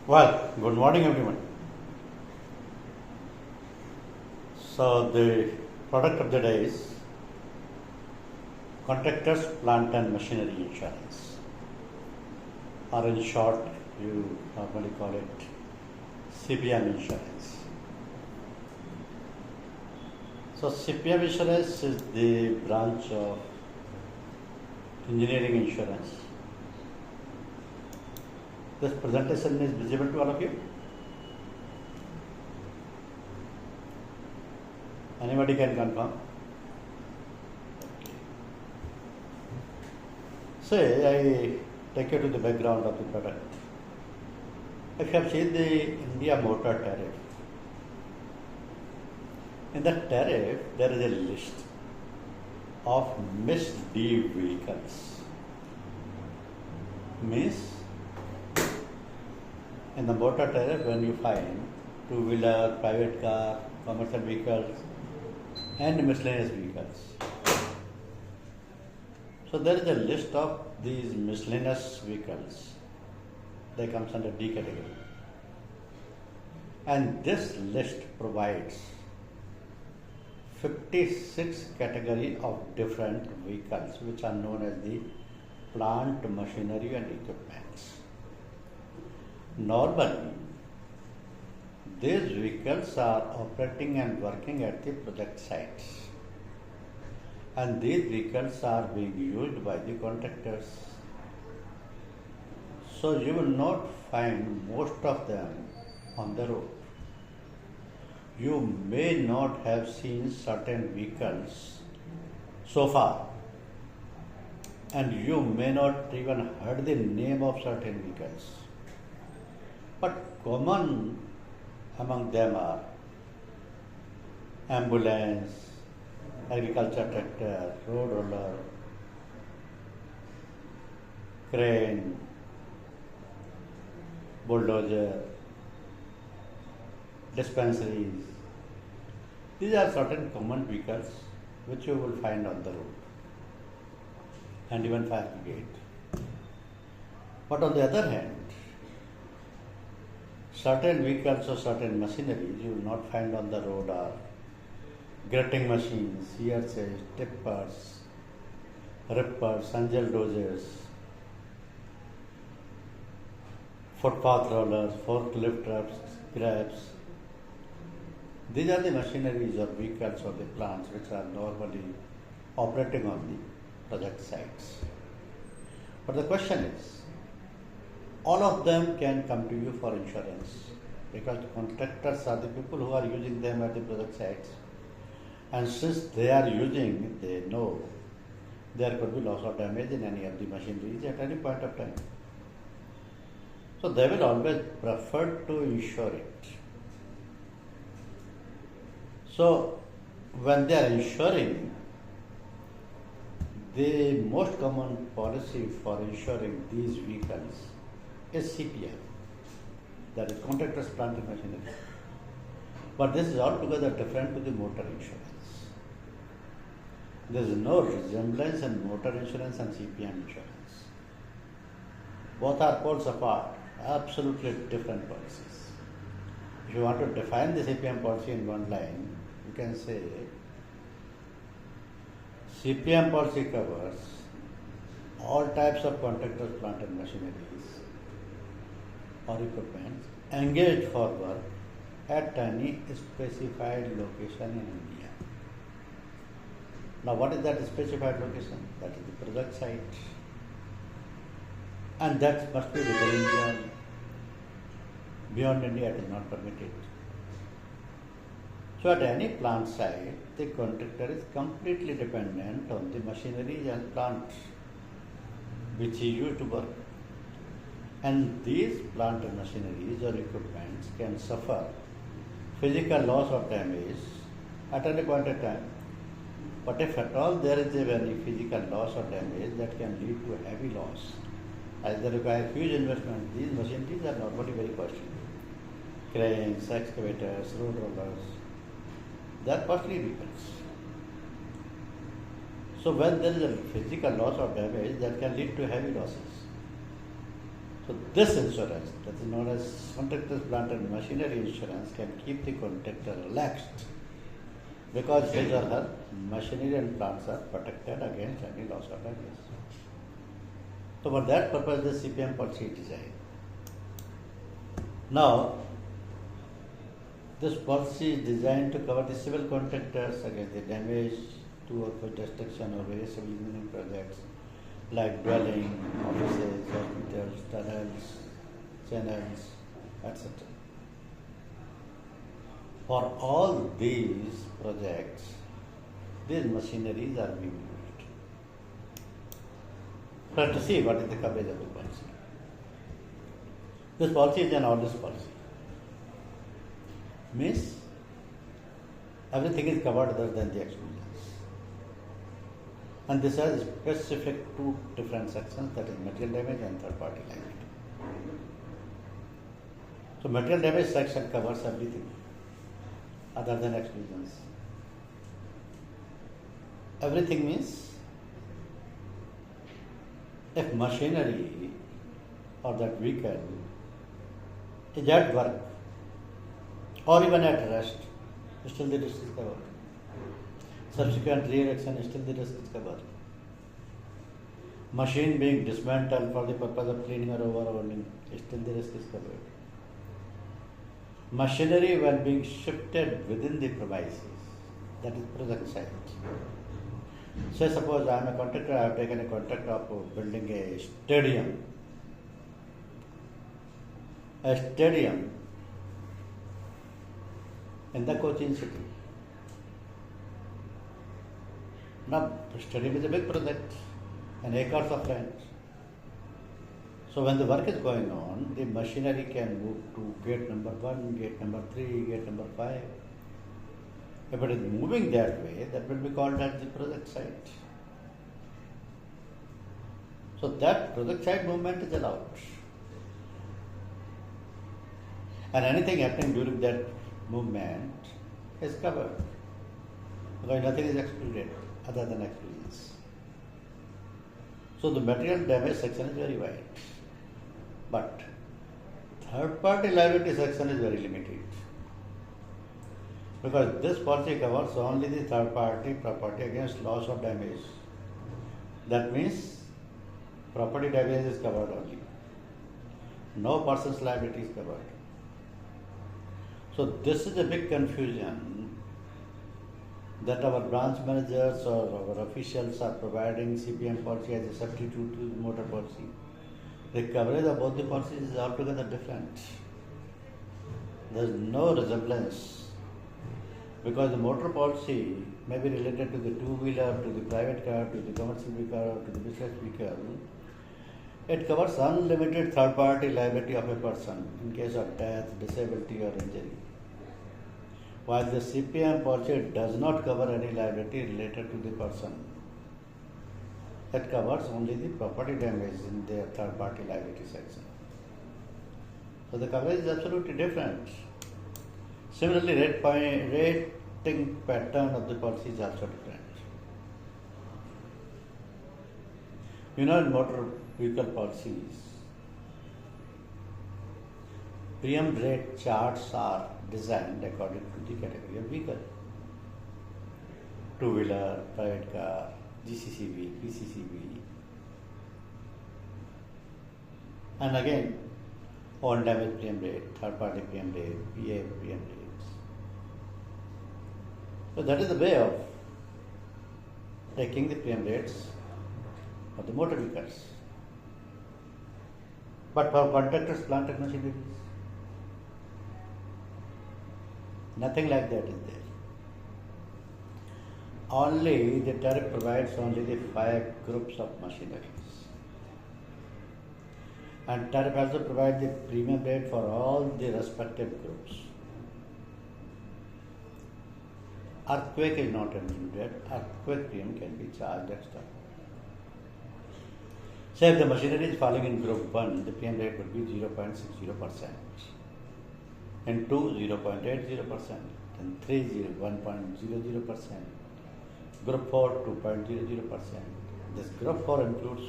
Well, good morning everyone. So the product of the day is Contractors Plant and Machinery Insurance, or in short, you normally call it CPM insurance. So CPM insurance is the branch of engineering insurance. This presentation is visible to all of you. Anybody can confirm? Say, I take you to the background of the product. If you have seen the India motor tariff, in that tariff there is a list of missed D vehicles. Means in the motor tariff when you find two-wheeler, private car, commercial vehicles and miscellaneous vehicles. So there is a list of these miscellaneous vehicles. They comes under D category. And this list provides 56 category of different vehicles which are known as the plant, machinery and equipments. Normally, these vehicles are operating and working at the project sites. And these vehicles are being used by the contractors. So you will not find most of them on the road. You may not have seen certain vehicles so far, and you may not even heard the name of certain vehicles. But common among them are ambulance, agriculture tractor, road roller, crane, bulldozer, dispensaries. These are certain common vehicles which you will find on the road, and even fire brigade. But on the other hand, certain vehicles or certain machineries you will not find on the road are gritting machines, shears, tippers, rippers, angel dozers, footpath rollers, forklift trucks, grabs. These are the machineries or vehicles or the plants which are normally operating on the project sites. But the question is, all of them can come to you for insurance because the contractors are the people who are using them at the project sites. And since they are using, they know there could be loss or damage in any of the machineries at any point of time. So they will always prefer to insure it. So when they are insuring, the most common policy for insuring these vehicles is CPM, that is Contractors Plant and Machinery. But this is altogether different to the motor insurance. There is no resemblance in motor insurance and CPM insurance. Both are poles apart, absolutely different policies. If you want to define the CPM policy in one line, you can say CPM policy covers all types of contractors, plant and machineries or equipment engaged for work at any specified location in India. Now what is that specified location? That is the project site. And that must be within India. Beyond India it is not permitted. So at any plant site, the contractor is completely dependent on the machinery and plant which he used to work. And these plant and machineries or equipments can suffer physical loss or damage at any point in time. But if at all there is a very physical loss or damage, that can lead to a heavy loss. As they require huge investment, these machineries are normally very costly. Cranes, excavators, road rollers, they are costly vehicles. So when there is a physical loss or damage, that can lead to heavy losses. So this insurance, that is known as contractors, plant and machinery insurance, can keep the contractor relaxed because his or her machinery and plants are protected against any loss or damage. So for that purpose, the CPM policy is designed. Now, this policy is designed to cover the civil contractors against the damage to or destruction of various civil engineering projects like dwelling, offices, hospitals, tunnels, channels, etc. For all these projects, these machineries are being used. But to see what is the coverage of the policy. This policy is an orders policy. Means everything is covered other than the exclusions. And this has specific two different sections, that is material damage and third party liability. So material damage section covers everything other than exclusions. Everything means if machinery or that vehicle is at work or even at rest, still the risk is covered. Subsequent re-erection, still the risk is covered. Machine being dismantled for the purpose of cleaning or overhauling, still the risk is covered. Machinery when being shifted within the premises, that is project site. Say suppose I am a contractor, I have taken a contract of building a stadium. A stadium in the Cochin city. Now, stadium is a big project and acres of land. So when the work is going on, the machinery can move to gate number 1, gate number 3, gate number 5. If it is moving that way, that will be called as the project site. So that project site movement is allowed. And anything happening during that movement is covered. Because nothing is excluded other than exclusions. So the material damage section is very wide. But third party liability section is very limited. Because this policy covers only the third party property against loss or damage. That means property damage is covered only. No person's liability is covered. So this is a big confusion that our branch managers or our officials are providing CPM policy as a substitute to the motor policy. The coverage of both the policies is altogether different. There is no resemblance because the motor policy may be related to the two-wheeler, to the private car, to the commercial vehicle, to the business vehicle. It covers unlimited third-party liability of a person in case of death, disability or injury. While the CPM policy does not cover any liability related to the person. It covers only the property damage in their third-party liability section. So the coverage is absolutely different. Similarly, rating pattern of the policy is also different. You know, in motor vehicle policies, premium rate charts are designed according to the category of vehicle. Two-wheeler, private car, GCCV, PCCV. And again, own damage premium rate, third party premium rate, PA premium rates. So that is the way of taking the premium rates of the motor vehicles. But for contractors, plant and machineries, nothing like that is there. Only the tariff provides only the 5 groups of machineries. And tariff also provides the premium rate for all the respective groups. Earthquake is not included. Earthquake premium can be charged extra. Say if the machinery is falling in group 1, the premium rate would be 0.60%. In 2, 0.80%. In 3, 1.00%. Group 4, 2.00%. This group 4 includes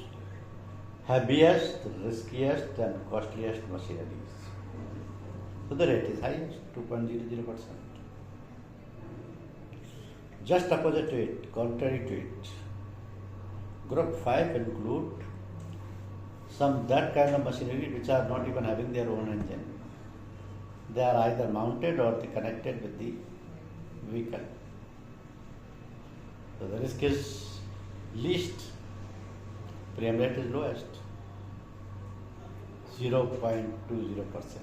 heaviest, riskiest and costliest machineries. So the rate is highest, 2.00%. Just opposite to it, contrary to it, Group 5 include some that kind of machinery which are not even having their own engine. They are either mounted or they connected with the vehicle. So the risk is least, premium rate is lowest, 0.20%.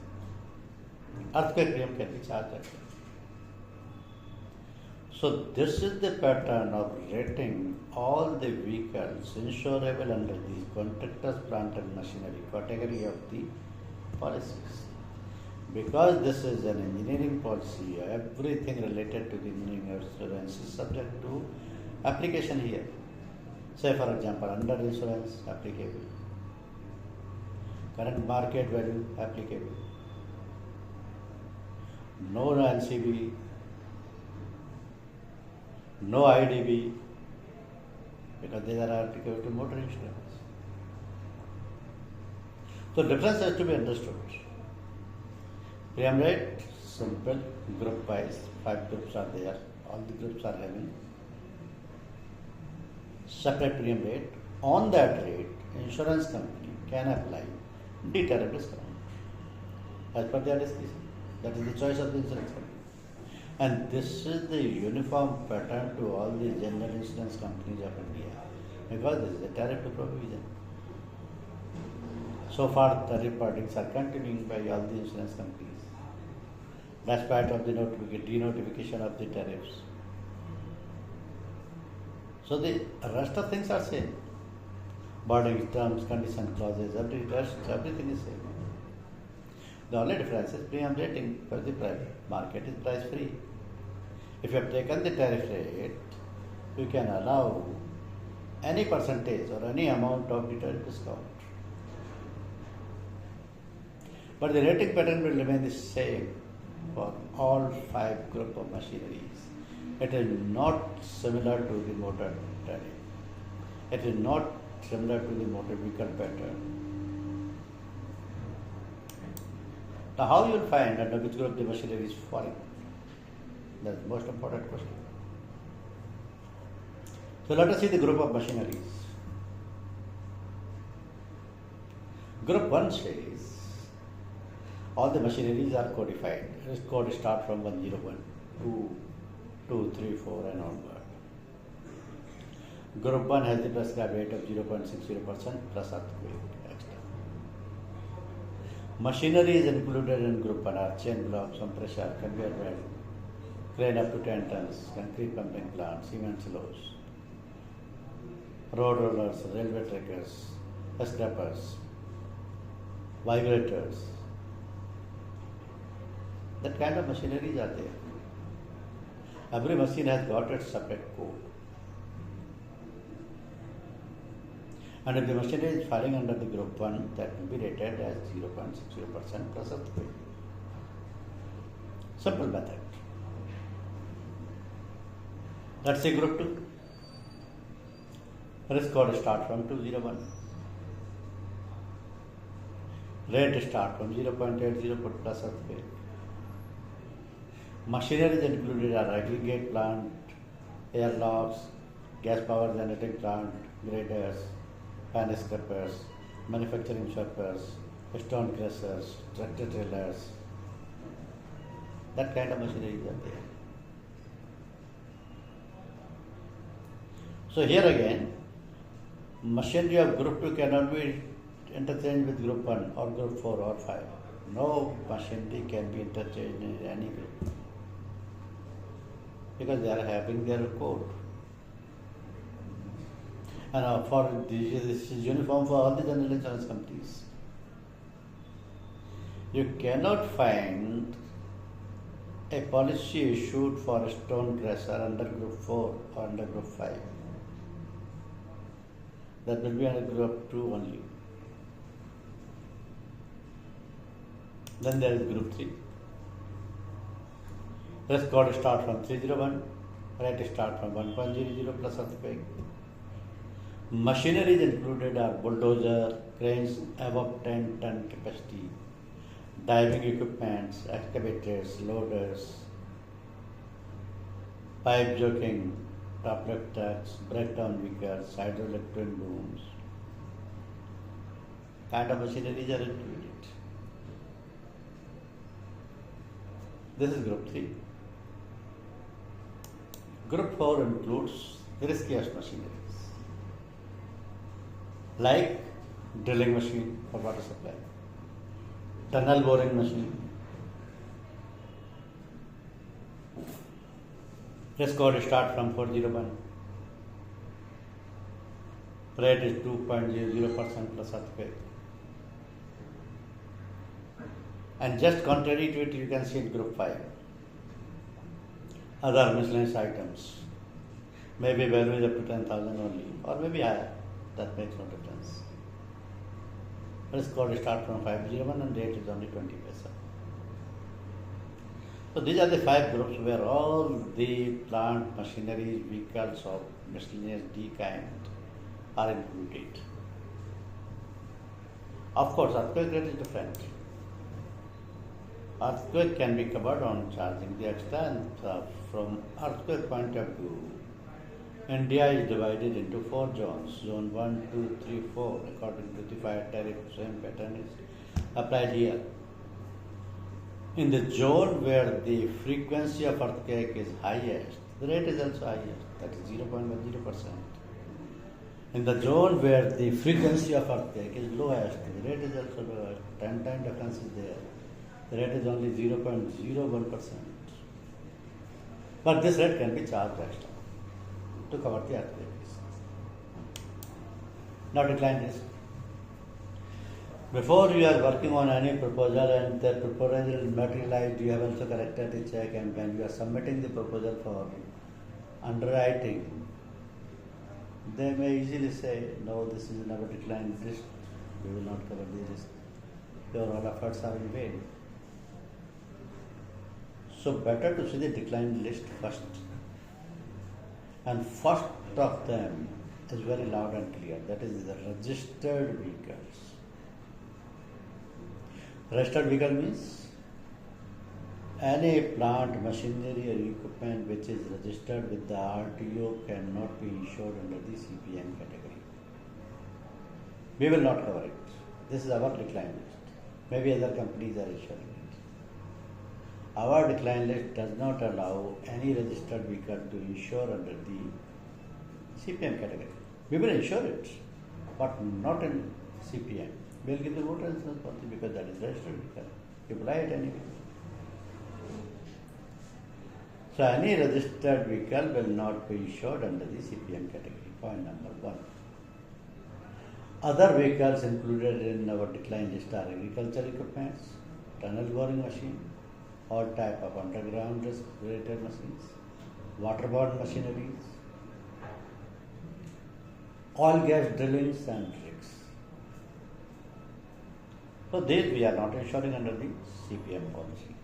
Earthquake premium can be charged at. So this is the pattern of rating all the vehicles insurable under the contractors, plant and machinery category of the policies. Because this is an engineering policy, everything related to the engineering insurance is subject to application here. Say for example, under insurance applicable, current market value applicable, no LCB, no IDB, because these are applicable to motor insurance. So difference has to be understood. Premium rate, simple, group wise, 5 groups are there, all the groups are having separate premium rate. On that rate, insurance company can apply D-tariff discount as per their discretion. That is the choice of the insurance company. And this is the uniform pattern to all the general insurance companies of India, because this is a tariff to provision. So far, the reportings are continuing by all the insurance companies. That's part of the denotification of the tariffs. So the rest of things are same. Bordering terms, condition clauses, everything is same. The only difference is premium rating for the private market is price free. If you have taken the tariff rate, you can allow any percentage or any amount of the tariff discount. But the rating pattern will remain the same for all 5 group of machineries. It is not similar to the motor tariff. It is not similar to the motor vehicle pattern. Now how you will find under which group the machinery is falling? That's the most important question. So let us see the group of machineries. Group 1 says all the machineries are codified. Risk code starts from 101, 2, 2, 3, 4 and onward. Group 1 has the prescribed rate of 0.60% plus earthquake extra. Machinery is included in Group 1 are chain blocks, compressor, conveyor belt, crane up to 10 tons, concrete pumping plant, cement silos, road rollers, railway trackers, scrappers, vibrators. That kind of machineries are there. Every machine has got its separate code. And if the machinery is falling under the Group 1, that will be rated as 0.60% plus earthquake. Simple method. Let's say Group 2. Risk code start from 201. Rate start from 0.80 plus earthquake. Machinery included are aggregate plant, airlocks, gas power generating plant, graders, pan scrapers, manufacturing sweepers, stone crushers, tractor trailers. That kind of machinery is there. So here again, machinery of Group 2 cannot be interchanged with Group 1 or Group 4 or 5. No machinery can be interchanged in any group, because they are having their code. And for this is uniform for all the general insurance companies. You cannot find a policy issued for a stone crusher under Group 4 or under Group 5. That will be under Group 2 only. Then there is Group 3. Risk code start from 301, rate start from 1.00 plus earthquake. Machineries included are bulldozer, cranes above 10-ton capacity, diving equipments, excavators, loaders, pipe joking, top-lift trucks, breakdown vehicles, hydraulic twin booms. Kind of machineries are included. This is group 3. Group 4 includes riskiest machineries like drilling machine for water supply, tunnel boring machine. Risk code start from 401. Rate is 2.00% plus earthquake. And just contrary to it, you can see in group 5. Other miscellaneous items. Maybe value is up to 10,000 only, or maybe higher. That makes no difference. Risk code start from 501 and rate is only 20 paisa. So these are the 5 groups where all the plant, machineries, vehicles of miscellaneous D kind are included. Of course, earthquake rate is different. Earthquake can be covered on charging the extra, and from earthquake point of view, India is divided into 4 zones. Zone 1, 2, 3, 4, according to the fire tariff, same pattern is applied here. In the zone where the frequency of earthquake is highest, the rate is also highest, that is 0.10%. In the zone where the frequency of earthquake is lowest, the rate is also lowest, 10 times difference is there. The rate is only 0.01%. But this rate can be charged extra to cover the earthquake risk. Now decline risk. Before you are working on any proposal and the proposal is materialized, you have also corrected the check, and when you are submitting the proposal for underwriting, they may easily say, no, this is never declined risk, we will not cover the risk. Your all efforts are in vain. So better to see the decline list first. And first of them is very loud and clear, that is the registered vehicles. Registered vehicle means any plant, machinery or equipment which is registered with the RTO cannot be insured under the CPM category. We will not cover it. This is our decline list. Maybe other companies are insuring it. Our decline list does not allow any registered vehicle to insure under the CPM category. We will insure it, but not in CPM. We will give the motor insurance policy because that is registered vehicle. You buy it anyway. So any registered vehicle will not be insured under the CPM category. Point number 1. Other vehicles included in our decline list are agricultural equipments, tunnel boring machine, all type of underground risk-related machines, waterborne machineries, oil gas drillings and rigs. So these we are not insuring under the CPM policy.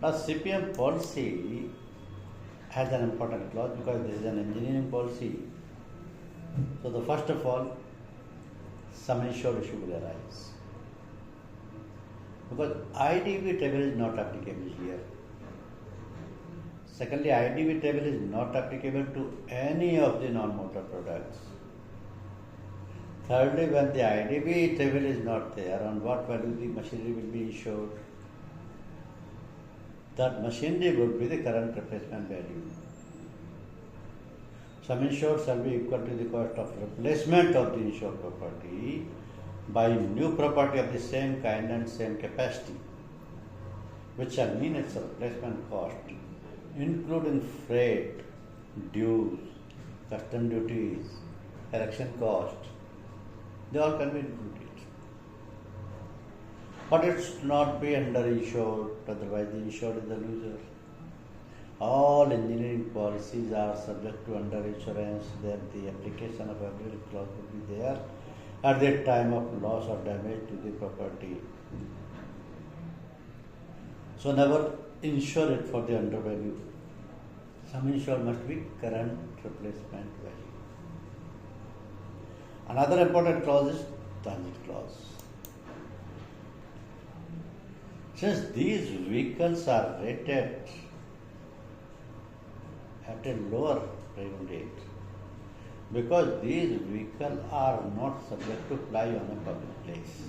Now CPM policy has an important clause because this is an engineering policy. So the first of all, sum insured issue will arise. Because IDV table is not applicable here. Secondly, IDV table is not applicable to any of the non-motor products. Thirdly, when the IDV table is not there, on what value the machinery will be insured? That machinery would be the current replacement value. Sum insured shall be equal to the cost of replacement of the insured property by new property of the same kind and same capacity, which shall mean its replacement cost, including freight, dues, custom duties, erection cost. They all can be included. But it should not be underinsured, otherwise the insured is the loser. All engineering policies are subject to underinsurance, that the application of every clause will be there at the time of loss or damage to the property. So never insure it for the undervalue. Sum insured must be current replacement value. Another important clause is transit clause. Since these vehicles are rated at a lower revenue rate, because these vehicles are not subject to fly on a public place,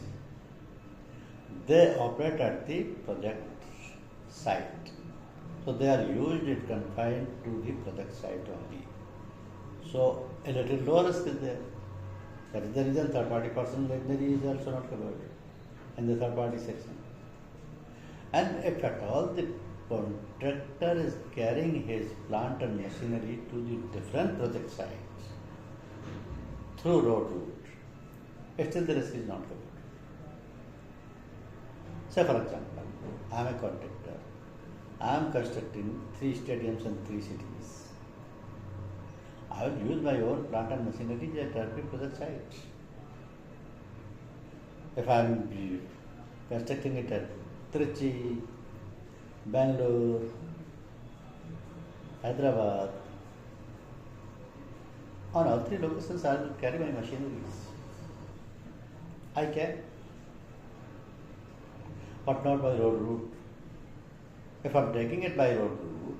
they operate at the project site. So they are used and confined to the project site only. So a little lower risk is there. That is the reason third party personal liability is also not covered in the third party section. And if at all the contractor is carrying his plant and machinery to the different project sites through road route, still the risk is not covered. Say for example, I am a contractor. I am constructing 3 stadiums and 3 cities. I will use my own plant and machinery at every project site. If I am constructing it at Trichy, Bangalore, Hyderabad, on all 3 locations I will carry my machineries. I can, but not by road route. If I am taking it by road route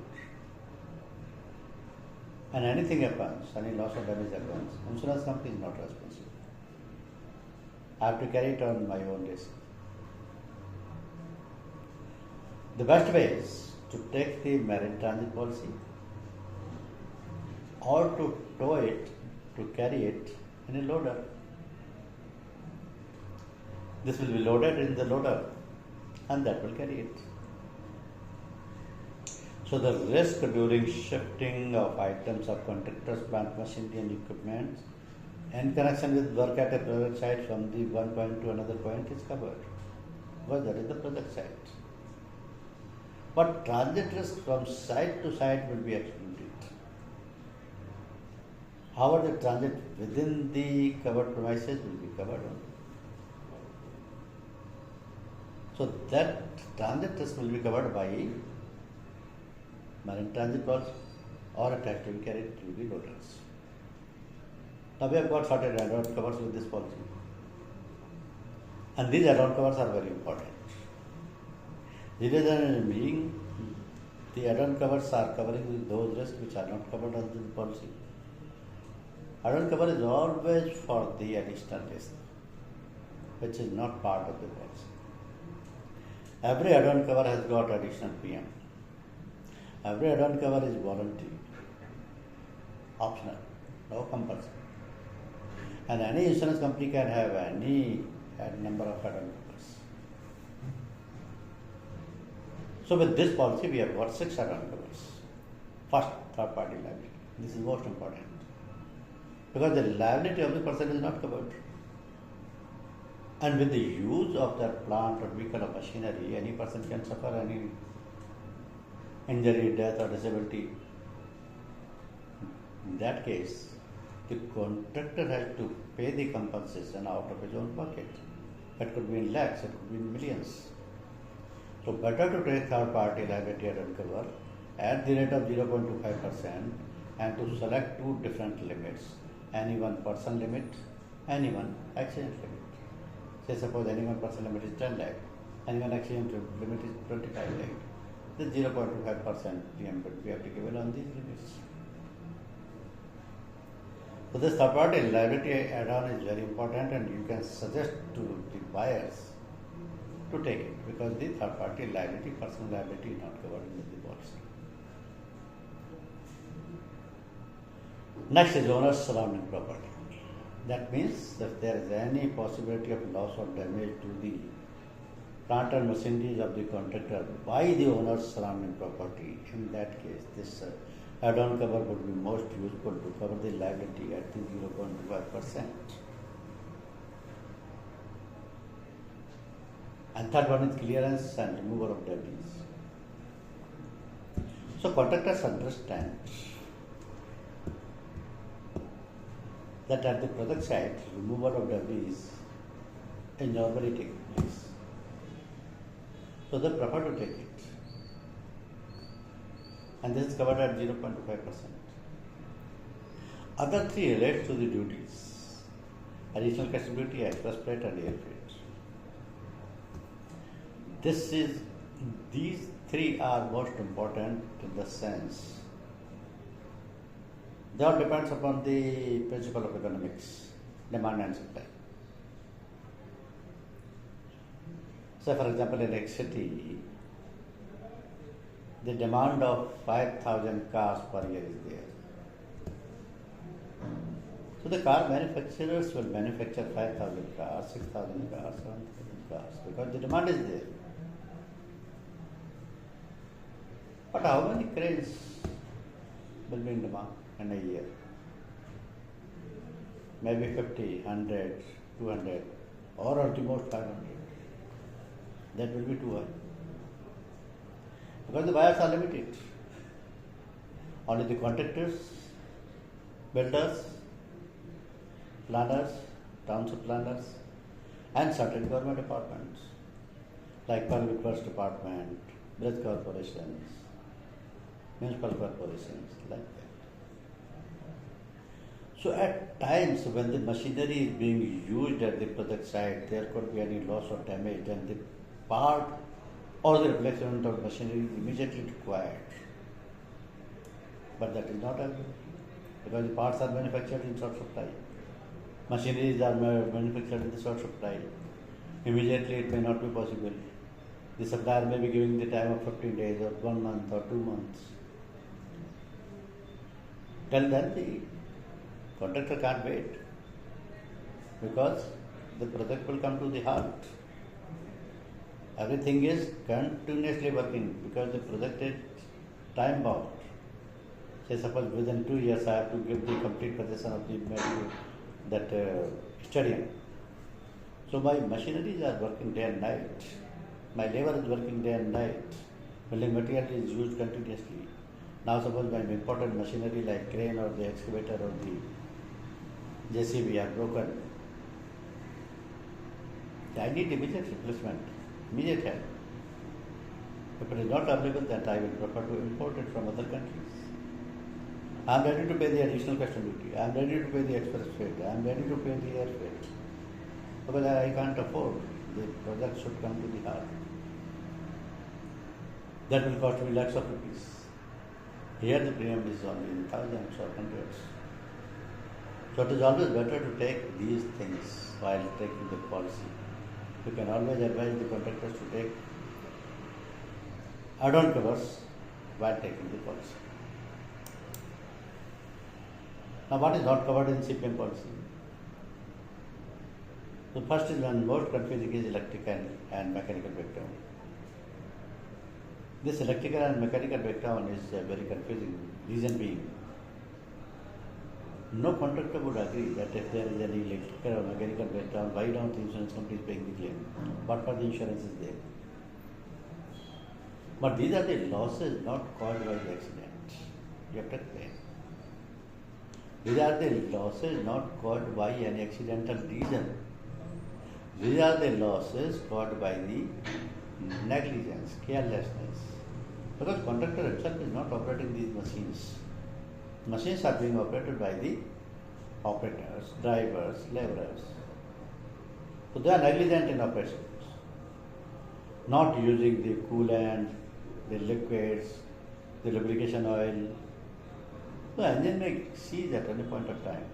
and anything happens, any loss or damage happens, insurance company is not responsible. I have to carry it on my own risk. The best way is to take the marine transit policy or to tow it, to carry it in a loader. This will be loaded in the loader and that will carry it. So the risk during shifting of items of contractors, plant, machinery and equipment in connection with work at a project site from the one point to another point is covered, because that is the project site. But transit risk from site to site will be excluded. However, the transit within the covered premises will be covered only. So that transit risk will be covered by marine transit policy or it has to be carried through the loaders. Now we have got certain add-on covers with this policy. And these add-on covers are very important. The reason being, the add-on covers are covering those risks which are not covered under the policy. Add-on cover is always for the additional risk, which is not part of the policy. Every add-on cover has got additional PM. Every add-on cover is voluntary, optional, no compulsory. And any insurance company can have any number of add-on covers. So with this policy, we have got 6 add-on covers. First, third party liability. This is most important, because the liability of the person is not covered. And with the use of that plant or vehicle or machinery, any person can suffer any injury, death or disability. In that case, the contractor has to pay the compensation out of his own pocket. That could be in lakhs, it could be in millions. So better to take third party liability add-on cover at the rate of 0.25% and to select 2 different limits. Any one person limit, any one accident limit. Say suppose any one person limit is 10 lakh, any one accident limit is 25 lakh. The 0.25% PM would be applicable on these limits. So this third party liability add-on is very important, and you can suggest to the buyers to take it, because the third party liability, personal liability is not covered in the policy. Next is owner's surrounding property. That means that there is any possibility of loss or damage to the plant and machinery of the contractor by the owner's surrounding property. In that case, this add-on cover would be most useful to cover the liability at the 0.25%. And third one is clearance and removal of debris. So contractors understand that at the project site, removal of debris is normally taking place. So they prefer to take it. And this is covered at 0.25%. Other 3 relates to the duties. additional accessibility, express freight and air freight. These three are most important in the sense they all depends upon the principle of economics, demand and supply. So for example, in a city, the demand of 5,000 cars per year is there. So the car manufacturers will manufacture 5,000 cars, 6,000 cars, 7,000 cars because the demand is there. But how many cranes will be in demand in a year? Maybe 50, 100, 200 or at the most 500. That will be too high. Because the buyers are limited. Only the contractors, builders, planners, township planners, and certain government departments like Public Works Department, bridge corporations, municipal corporations, like that. So at times when the machinery is being used at the project site, there could be any loss or damage, and the part or the replacement of machinery is immediately required. But that is not available because the parts are manufactured in short supply. Machineries are manufactured in the short supply. Immediately it may not be possible. The supplier may be giving the time of 15 days or 1 month or 2 months. Till then the contractor can't wait because the project will come to the halt. Everything is continuously working because the project is time bound. Say suppose within 2 years I have to give the complete possession of the stadium. So my machineries are working day and night. My labor is working day and night. Building material is used continuously. Now suppose my important machinery like crane or the excavator or the JCB are broken. I need immediate replacement, immediate help. If it is not available, then I will prefer to import it from other countries. I am ready to pay the additional custom duty. I am ready to pay the express freight. I am ready to pay the air freight. Because I can't afford. The product should come to the heart. That will cost me lakhs of rupees. Here the premium is only in thousands or hundreds. So it is always better to take these things while taking the policy. You can always advise the contractors to take add-on covers while taking the policy. Now what is not covered in CPM policy? The first is one most confusing is electrical and mechanical breakdown. This electrical and mechanical breakdown is very confusing. Reason being, no contractor would agree that if there is any electrical or mechanical breakdown, why don't the insurance company is paying the claim? What for the insurance is there? But these are the losses not caused by the accident. You have to claim. These are the losses not caused by any accidental reason. These are the losses caused by the negligence, carelessness. Because contractor himself is not operating these machines. Machines are being operated by the operators, drivers, laborers. So they are negligent in operations. Not using the coolant, the liquids, the lubrication oil. The engine may seize at any point of time.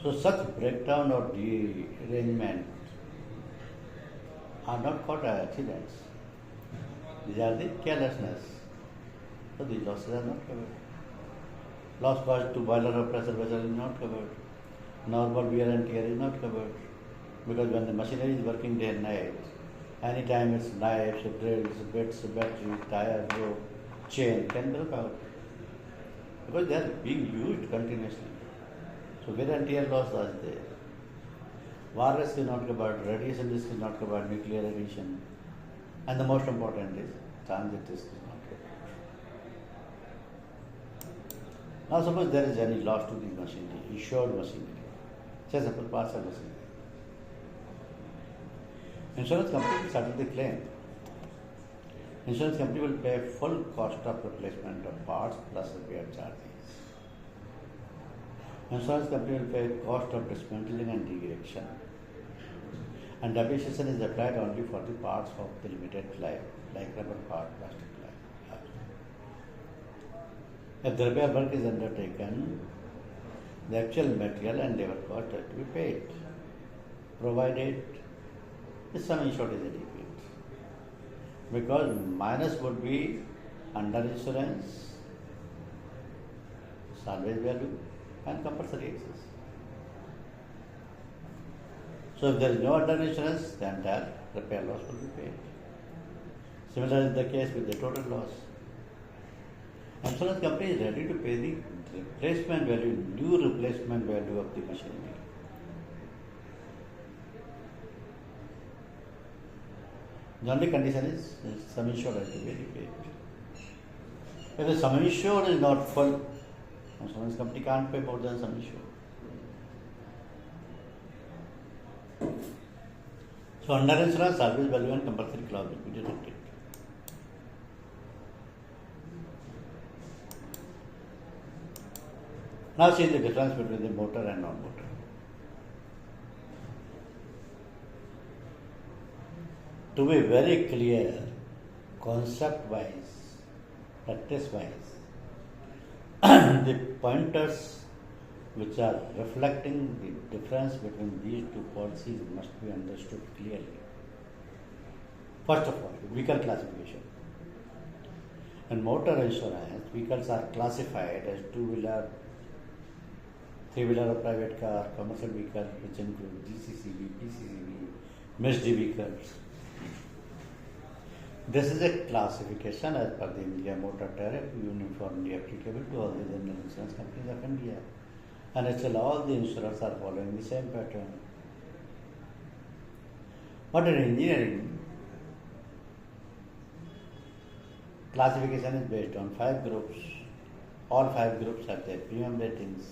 So such breakdown or derangement are not called accidents. These are the carelessness. So these losses are not covered. Loss caused to boiler or pressure vessel is not covered. Normal wear and tear is not covered. Because when the machinery is working day and night, anytime it's knives, drills, bits, batteries, tires, rope, chain can break out. Because they are being used continuously. So wear and tear loss is there. War risk is not covered, radiation risk is not covered, nuclear radiation. And the most important is transit risk is not covered. Now suppose there is any loss to the machinery, insured machinery, say suppose parcel machinery. Insurance company will settle the claim. Insurance company will pay full cost of replacement of parts plus repair charges. Insurance company will pay cost of dismantling and de-erection. And depreciation is applied only for the parts of the limited life, like rubber part, plastic life. If the repair work is undertaken, the actual material and labor cost have to be paid, provided the sum insured is adequate. Because minus would be under insurance, salvage value, and compulsory excess. So if there is no under insurance, the entire repair loss will be paid. Similar is the case with the total loss. Insurance company is ready to pay the replacement value, new replacement value of the machinery. The only condition is sum insured has to be repaid. If the sum insured is not full, insurance company can't pay more than sum insured. So under insurance, salvage value and compulsory clause will be deducted. Now see the difference between the motor and non-motor. To be very clear, concept-wise, practice-wise, the pointers which are reflecting the difference between these two policies must be understood clearly. First of all, vehicle classification. In motor insurance, vehicles are classified as two-wheeler, three-wheeler or private car, commercial vehicle, which include GCCV, PCCV, mixed vehicles. This is a classification as per the India Motor Tariff, uniformly applicable to all the general insurance companies of India. And still all the insurers are following the same pattern. But in engineering, classification is based on 5 groups. All 5 groups have their premium ratings.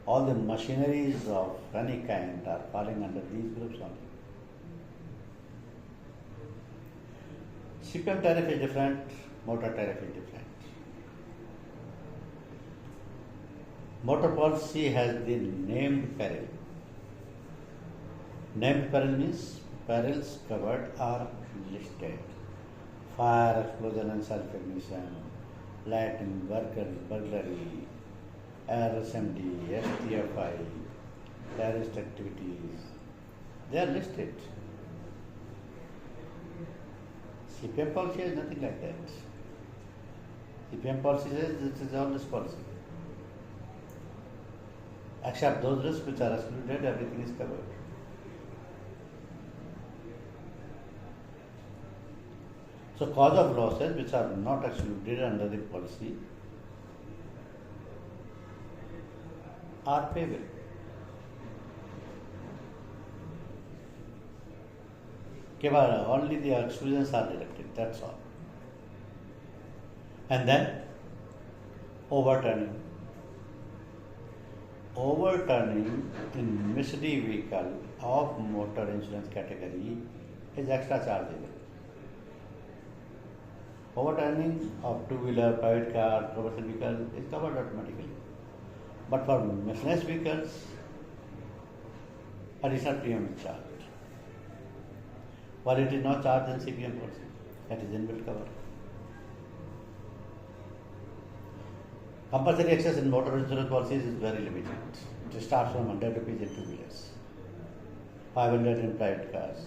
All the machineries of any kind are falling under these groups only. CPM tariff is different, motor tariff is different. Motor policy has the named peril. Named peril means perils covered are listed. Fire, explosion and self-ignition, lighting, burglary, RSMD, STFI, terrorist activities, they are listed. CPM policy has nothing like that. CPM policy says this is all this policy. Except those risks which are excluded, everything is covered. So cause of losses which are not excluded under the policy are payable. Only the exclusions are deducted, that's all. And then overturning. Overturning in mixed vehicle of motor insurance category is extra chargeable. Overturning of two-wheeler, private car, commercial vehicle is covered automatically. But for miscellaneous vehicles, additional premium is charged. While it is not charged in CPM policy, that is inbuilt cover. Compulsory excess in motor insurance policies is very limited. It starts from 100 rupees in two-wheelers, 500 in private cars,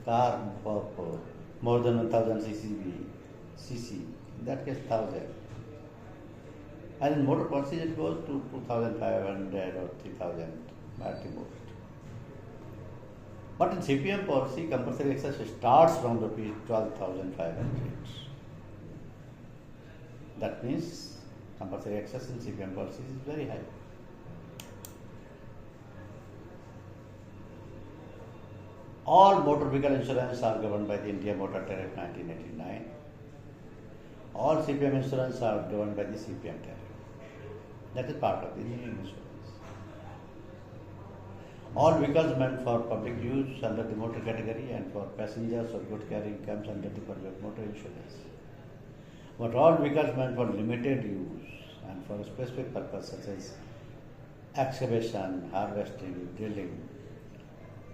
car for more than 1000 cc, in that case 1000. And in motor policies it goes to 2500 or 3000 at the most. But in CPM policy, compulsory excess starts from rupees 12,500. That means compulsory excess in CPM policies is very high. All motor vehicle insurance are governed by the India Motor Tariff 1989. All CPM insurance are governed by the CPM tariff. That is part of the engineering insurance. All vehicles meant for public use under the motor category and for passengers or goods carrying comes under the public motor insurance. But all vehicles meant for limited use and for a specific purpose such as excavation, harvesting, drilling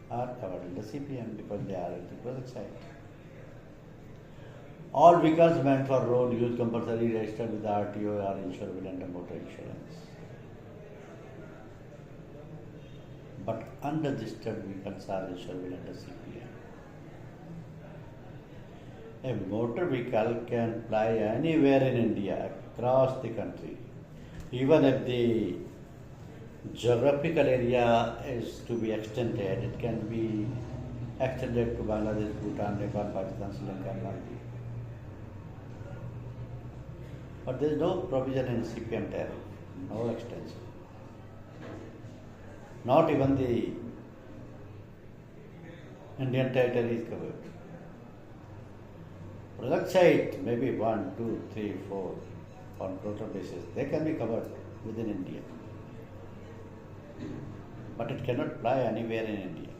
are covered in the CPM because they are at the project site. All vehicles meant for road use compulsory registered with the RTO are insurable under motor insurance. But unregistered vehicles are insurable under CPM. A motor vehicle can ply anywhere in India, across the country, even if the geographical area is to be extended, it can be extended to Bangladesh, Bhutan, Nepal, Pakistan, Sri Lanka, and Maldives. But there is no provision in CPM tariff, no extension. Not even the Indian territory is covered. Project site, maybe 1, 2, 3, 4 on total basis, they can be covered within India. But it cannot fly anywhere in India.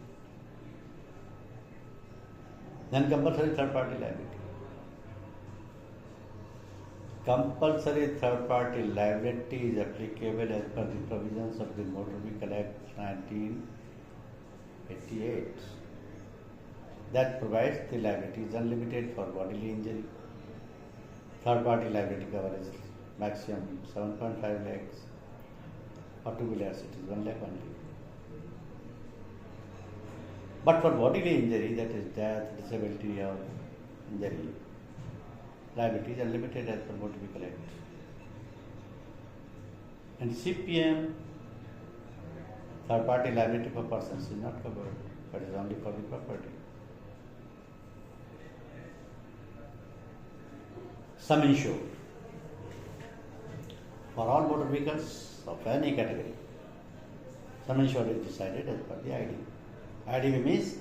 Then compulsory third party liability. Compulsory third party liability is applicable as per the provisions of the Motor Vehicle Act 1988 that provides the liability is unlimited for bodily injury. Third party liability coverage maximum 7.5 lakhs. For two-wheelers it is 1 lakh only. But for bodily injury, that is death, disability or injury, liability is unlimited as per Motor Vehicle Act. And CPM, third party liability for persons is not covered, but is only for the property. Sum insured. For all motor vehicles of any category, sum insured is decided as per the IDV. IDV means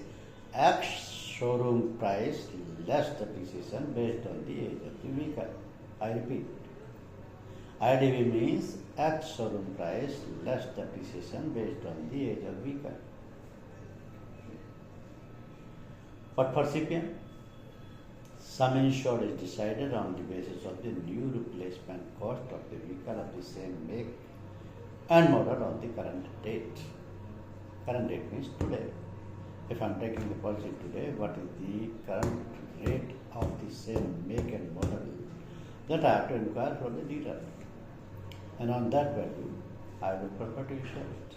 X showroom price less depreciation based on the age of the vehicle. I repeat, IDV means X showroom price less depreciation based on the age of vehicle. But for CPM, sum insured is decided on the basis of the new replacement cost of the vehicle of the same make and model on the current date. Current date means today. If I am taking the policy today, what is the current rate of the same make and model? That I have to inquire from the dealer. And on that value, I will prefer to insure it.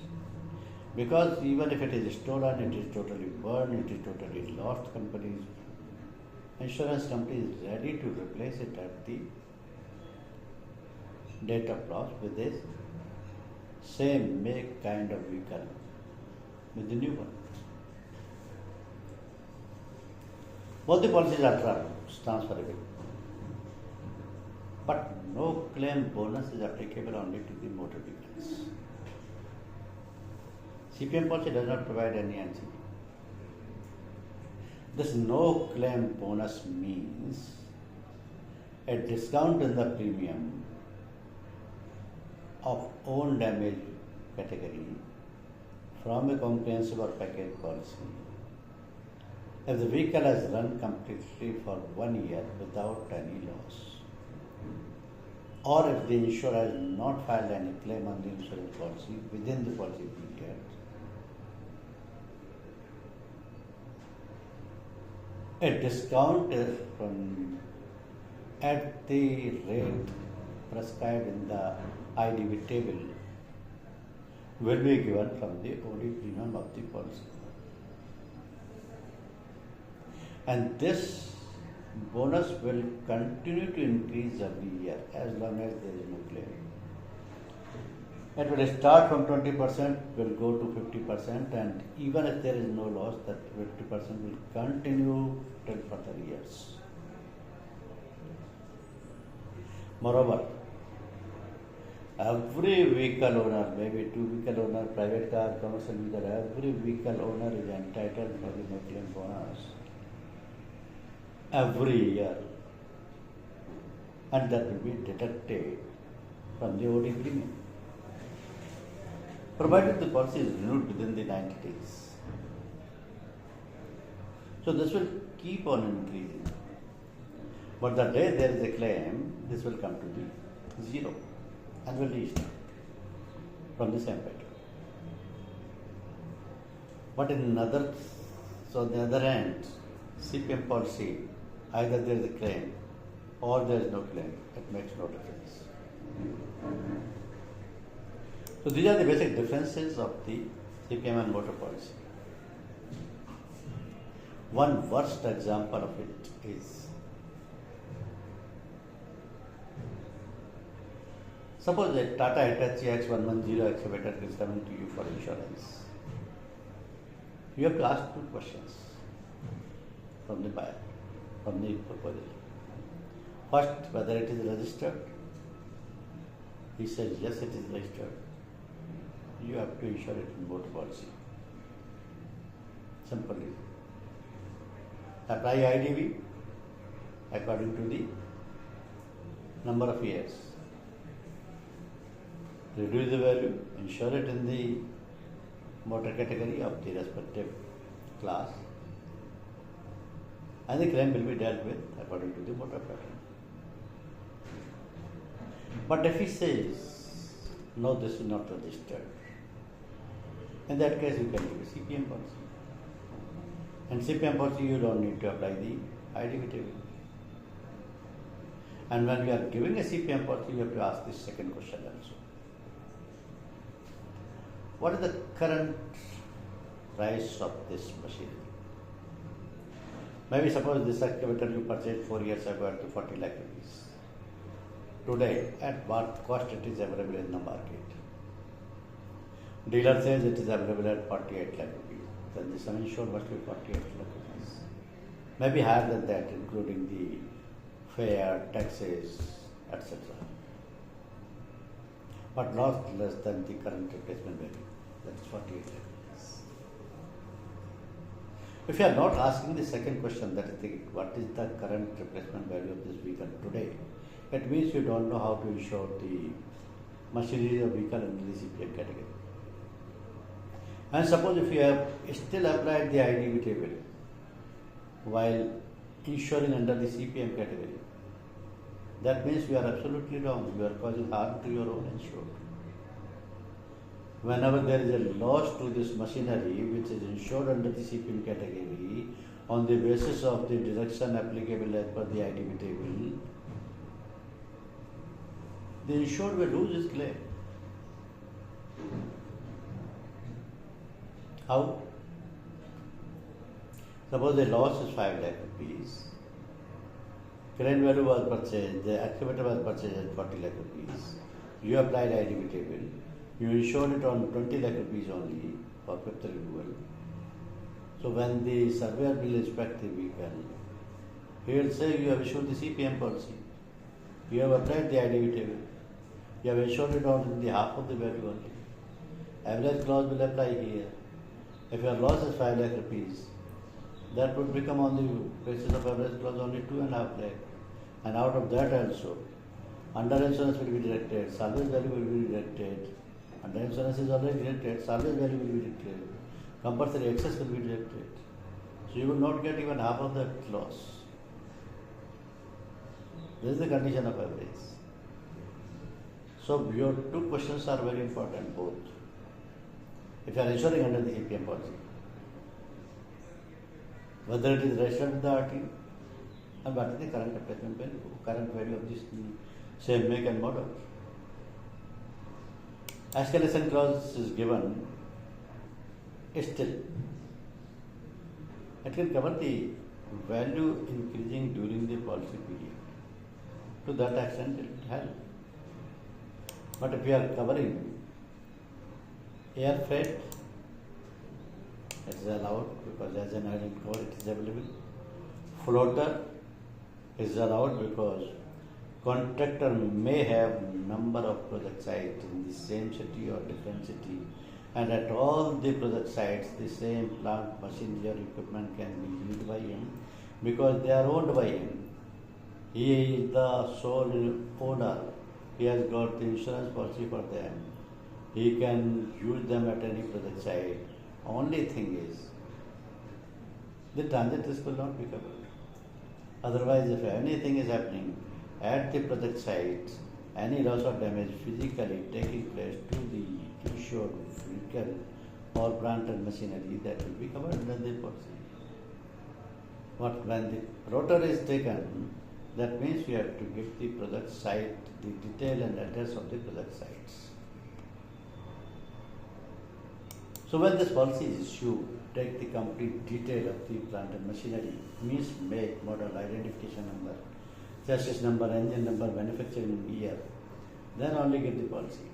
Because even if it is stolen, it is totally burned, it is totally lost, insurance company is ready to replace it at the date of loss with this same make kind of vehicle with the new one. Both the policies are transferable. But no claim bonus is applicable only to the motor vehicles. CPM policy does not provide any NCP. This no claim bonus means a discount in the premium of own damage category from a comprehensive or package policy if the vehicle has run completely for 1 year without any loss, or if the insurer has not filed any claim on the insurance policy within the policy period, a discount from at the rate prescribed in the IDV table will be given from the OD premium of the policy. And this bonus will continue to increase every year as long as there is no claim. It will start from 20%, will go to 50%, and even if there is no loss, that 50% will continue till further years. Moreover, every vehicle owner, maybe two vehicle owner, private car, commercial vehicle, every vehicle owner is entitled for the no claim bonus every year, and that will be deducted from the OD premium, provided the policy is renewed within the 90 days. So this will keep on increasing. But the day there is a claim, this will come to be zero and will restart from the same pattern. But so on the other hand, CPM policy, either there is a claim or there is no claim. It makes no difference. So these are the basic differences of the CPM and motor policy. One worst example of it is, suppose a Tata Hitachi X110 excavator is coming to you for insurance. You have to ask two questions from the buyer, from the proposal. First, whether it is registered. He says, yes, it is registered. You have to insure it in motor policy. Simple reason. Apply IDV according to the number of years. Reduce the value, insure it in the motor category of the respective class, and the claim will be dealt with according to the motor pattern. But if he says, no, this is not registered, in that case you can give a CPM policy. And CPM policy you don't need to apply the IDV table. And when we are giving a CPM policy, you have to ask this second question also. What is the current price of this machinery? Maybe suppose this excavator you purchased 4 years ago at 40 lakh rupees. Today, at what cost it is available in the market? Dealer says it is available at 48 lakh rupees. Then the sum insured must be 48 lakh rupees. Maybe higher than that, including the fare, taxes, etc. But not less than the current replacement value. That is 48 lakh rupees. If you are not asking the second question, that is what is the current replacement value of this vehicle today, it means you don't know how to insure the machinery of vehicle under the CPM category. And suppose if you have still applied the IDV table while insuring under the CPM category, that means you are absolutely wrong. You are causing harm to your own insured. Whenever there is a loss to this machinery which is insured under the CPM category on the basis of the deduction applicable as per the IDV table, the insured will lose his claim. How? Suppose the loss is 5 lakh rupees. Crane value was purchased, the excavator was purchased at 40 lakh rupees. You applied IDV table. You insured it on 20 lakh rupees only for fifth renewal. So when the surveyor will inspect the vehicle, he will say you have issued the CPM policy. You have applied the IDV table. You have insured it on the half of the value only. Average clause will apply here. If your loss is 5 lakh rupees, that would become on the basis of average clause only 2.5 lakh. And out of that also, under insurance will be deducted, salvage value will be deducted. Under insurance is already deducted, salvage value will be deducted, compulsory excess will be deducted. So you will not get even half of that loss. This is the condition of average. So your two questions are very important, both. If you are insuring under the CPM policy, whether it is registered with the RT, and what is the current replacement value, current value of this same make and model. Escalation clause is given, still it can cover the value increasing during the policy period. To that extent it will help. But if we are covering air freight, it is allowed because as an island code it is available. Floater is allowed because contractor may have number of project sites in the same city or different city, and at all the project sites the same plant, machinery or equipment can be used by him because they are owned by him. He is the sole owner. He has got the insurance policy for them. He can use them at any project site. Only thing is, the transit risk will not be covered. Otherwise, if anything is happening at the project site, any loss or damage physically taking place to the insured vehicle or plant and machinery, that will be covered under the policy. But when the rotor is taken, that means you have to give the project site, the detail and address of the project sites. So when this policy is issued, take the complete detail of the plant and machinery, means make, model, identification number, chassis number, engine number, manufacturing year, then only give the policy.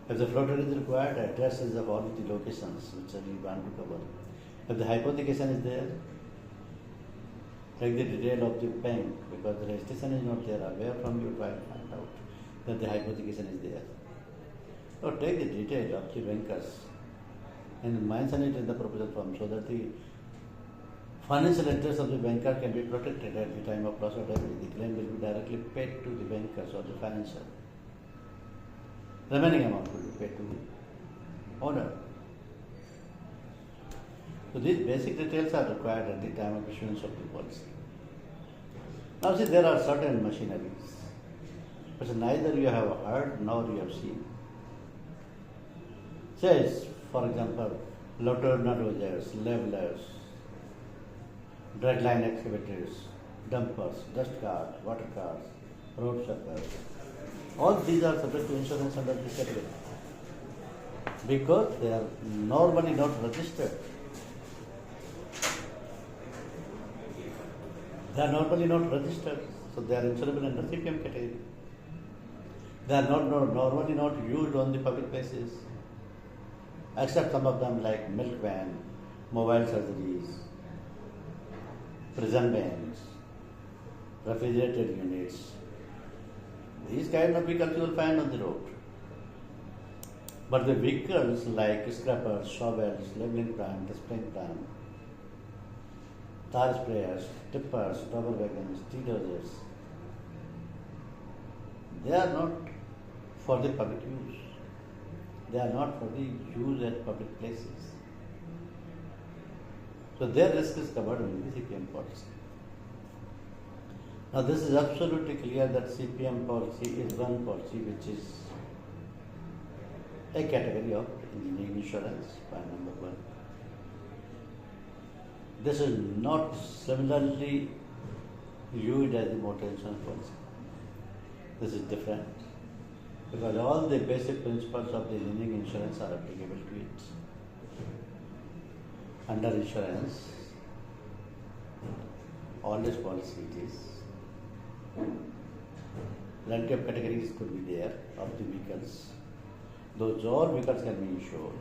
If the floater is required, addresses of all the locations which we want to cover. If the hypothecation is there, take the detail of the bank, because the registration is not there. Where from you try to find out that the hypothecation is there. Or take the detail of the bankers and mention it in the proposal form so that the financial interest of the banker can be protected at the time of loss or damage. The claim will be directly paid to the bankers or the financial. Remaining amount will be paid to the owner. So these basic details are required at the time of issuance of the policy. Now see, there are certain machineries which neither you have heard nor you have seen. Says, for example, loader nut-washers, levelers, dragline excavators, dumpers, dust cars, water cars, road sweepers. All these are subject to insurance under this category because they are normally not registered. They are normally not registered, so they are insurable under CPM category. They are normally not used on the public places, except some of them like milk van, mobile surgeries, prison vans, refrigerated units. These kind of vehicles you will find on the road. But the vehicles like scrappers, shovels, leveling plant, displaying plant, tar sprayers, tippers, rubber wagons, T-dozers, they are not for the public use. They are not for the use at public places. So their risk is covered in the CPM policy. Now this is absolutely clear that CPM policy is one policy which is a category of engineering insurance, point number one. This is not similarly used as the motor insurance policy. This is different because all the basic principles of the engineering insurance are applicable to it. Under insurance, all this policy it is. Plenty of categories could be there of the vehicles. Those all vehicles can be insured.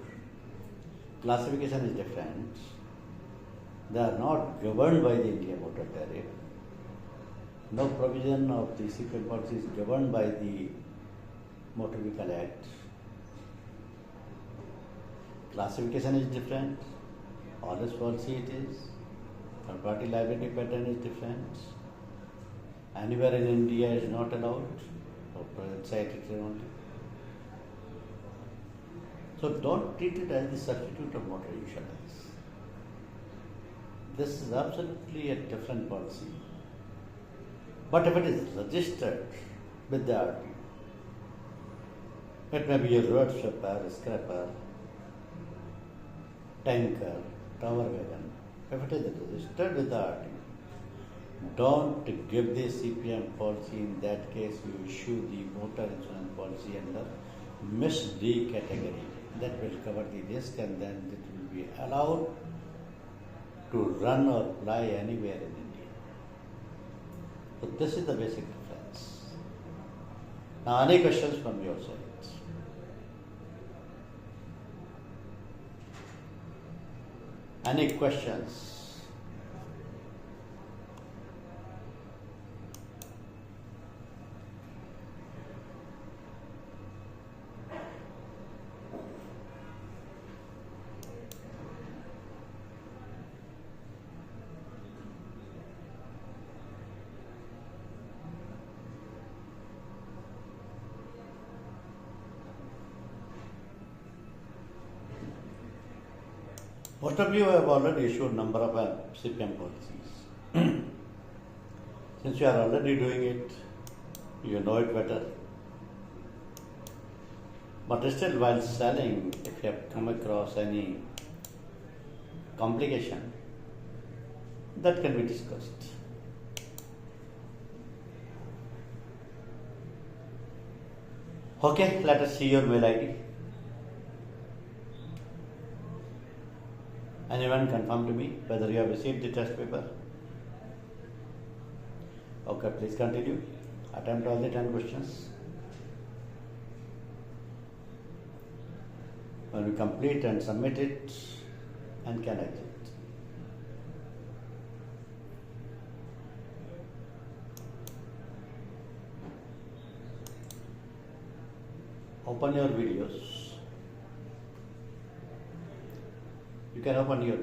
Classification is different. They are not governed by the India Motor Tariff. No provision of the CPM policy is governed by the Motor Vehicle Act. Classification is different. All this policy it is. Third party liability pattern is different. Anywhere in India is not allowed, or private site it is only. So don't treat it as the substitute of motor insurance. This is absolutely a different policy. But if it is registered with the RTO, it may be a road sweeper, scraper, tanker, tower wagon. If it is registered with the RTO, don't give the CPM policy. In that case, you issue the motor insurance policy under Miss D category. That will cover the risk and then it will be allowed to run or fly anywhere in India. So this is the basic difference. Now, any questions from your side? Any questions? Most of you have already issued number of CPM policies. Since you are already doing it, you know it better. But still, while selling, if you have come across any complication, that can be discussed. Okay, let us see your mail ID. Anyone confirm to me whether you have received the test paper? Okay, please continue. Attempt all the 10 questions. When we complete and submit it and can exit. Open your videos. You can open your